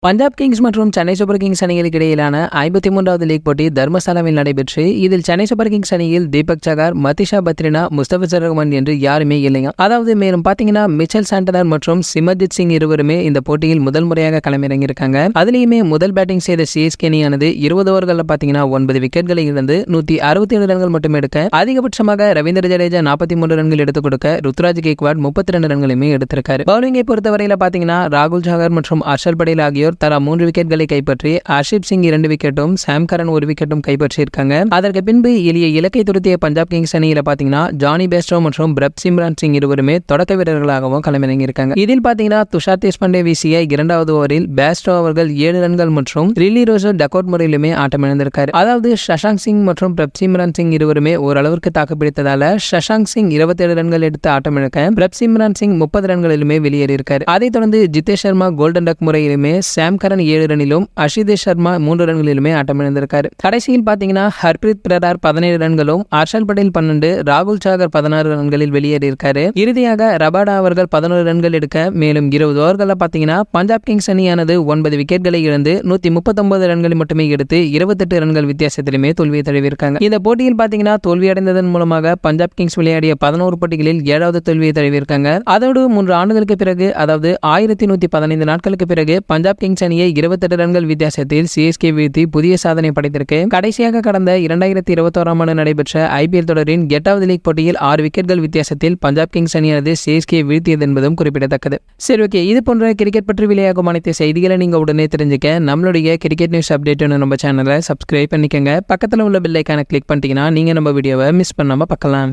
Punjab Kings மற்றும் Chennai super Kings அணிகளுக்கு இடையிலான 53வது லீக் போட்டி தர்மசாலாவில் நடைபெற்று இதில் சென்னை சூப்பர் கிங்ஸ் அணியில் தீபக் சகார், மதிஷா பத்ரினா, முஸ்தபிசர் ரஹ்மான் என்று யாருமே இல்லைங்க. அதாவது மேலும் பாத்தீங்கன்னா மிச்சல் சாண்டனர் மற்றும் சிமர்ஜித் சிங் இருவருமே இந்த போட்டியில் முதல் முறையாக களமிறங்கியிருக்காங்க. அதுலயுமே முதல் பேட்டிங் செய்த சிஎஸ்கே அணியானது 20 ஓவர்களில் பாத்தீங்கன்னா 9 விக்கெட்களை இழந்து 167 ரன்கள் மட்டும் எடுக்க, அதிகபட்சமாக ரவீந்திர ஜடேஜா 43 ரன்கள் எடுத்துக் கொடுக்க, ருத்ராஜ் கேக்வாட் 32 ரன்களுமே எடுத்திருக்காரு. பவுலிங்கை பொறுத்தவரையில பாத்தீங்கன்னா ராகுல் சாகர் மற்றும் ஹர்ஷல் படேல் ஆகியோர் தலா 3 விக்கெட்களை கைப்பற்றி, ஹர்ஷீப் சிங் 2 விக்கெட்டும், சாம் கரன் 1 விக்கெட்டும் கைப்பற்றியிருக்காங்க. அதற்கு பின்பு எளிய இலக்கை துரத்திய பஞ்சாப் கிங்ஸ் அணியில பாத்தீங்கன்னா ஜானி பேஸ்டோ மற்றும் பிரப்சிம்ரான் சிங் இருவருமே தொடக்க வீரர்களாகவும் களமிறங்கியிருக்காங்க. இதில் பாத்தீங்கன்னா துஷார் தேஷ்பாண்டே வீசிய 2வது ஓவரில் பேஸ்டோ அவர்கள் 7 ரன்கள் மற்றும் ரில்லி ரோசோ டக்கோட் முறையிலுமே ஆட்டமிழந்திருக்காரு. அதாவது சஷாங்க் சிங் மற்றும் பிரப்சிம்ரான் சிங் இருவருமே ஓரளவிற்கு தாக்குப்பிடித்ததால சஷாங்க் சிங் 27 ரன்கள் எடுத்து ஆட்டமிழக்க, பிரப்சிம்ரான் சிங் 30 ரன்களிலுமே வெளியேறியிருக்காரு. அதைத் தொடர்ந்து ஜிதேஷ் சர்மா கோல்டன் டக் முறையிலுமே, சாம் கரன் 7 ரனிலும், அஷிதேஷ் சர்மா 3 ரன்களிலுமே ஆட்டமிழந்திருக்காரு. கடைசியில் பாத்தீங்கன்னா ஹர்பிரீத் பிரடார் 17 ரன்களும், ஹர்ஷல் படேல் 12, ராகுல் சாகர் 16 ரன்களில் வெளியேறியிருக்காரு. இறுதியாக ரபாடா அவர்கள் 11 ரன்கள் எடுக்க, மேலும் 20 ஓவர்களில் பாத்தீங்கன்னா பஞ்சாப் கிங்ஸ் அணியானது 9 விக்கெட்களை இழந்து 139 ரன்களை மட்டுமே எடுத்து 28 ரன்கள் வித்தியாசத்திலுமே தோல்வியை தழுவியிருக்காங்க. இந்த போட்டியில் பாத்தீங்கன்னா தோல்வியடைந்ததன் மூலமாக பஞ்சாப் கிங்ஸ் விளையாடிய 11 போட்டிகளில் 7வது தோல்வியை தழுவியிருக்காங்க. அதோடு 3 ஆண்டுகளுக்கு பிறகு, அதாவது 1115 நாட்களுக்கு பிறகு பஞ்சாப் கிங்ஸ் அணியை 28 ரன்கள் வித்தியாசத்தில் சிஎஸ்கே வீழ்த்தி புதிய சாதனை படைத்திருக்கு. கடைசியாக கடந்த 2021ஆம் ஆண்டு நடைபெற்ற ஐபிஎல் தொடரின் 8வது லீக் போட்டியில் 6 விக்கெட்கள் வித்தியாசத்தில் பஞ்சாப் கிங்ஸ் அணியானது சிஎஸ்கே வீழ்த்தியது என்பதும் குறிப்பிடத்தக்கது. சரி, ஓகே, இது போன்ற கிரிக்கெட் பற்றி வெளியாகும் அனைத்து செய்திகளை நீங்க உடனே தெரிஞ்சுக்க நம்மளுடைய கிரிக்கெட் நியூஸ் அப்டேட் நம்ம சேனலை சப்ஸ்கிரைப் பண்ணிக்கங்க. பக்கத்தில் உள்ள பெல் ஐகானை கிளிக் பண்ணிட்டீங்கன்னா நீங்க நம்ம வீடியோவை மிஸ் பண்ணாம பார்க்கலாம்.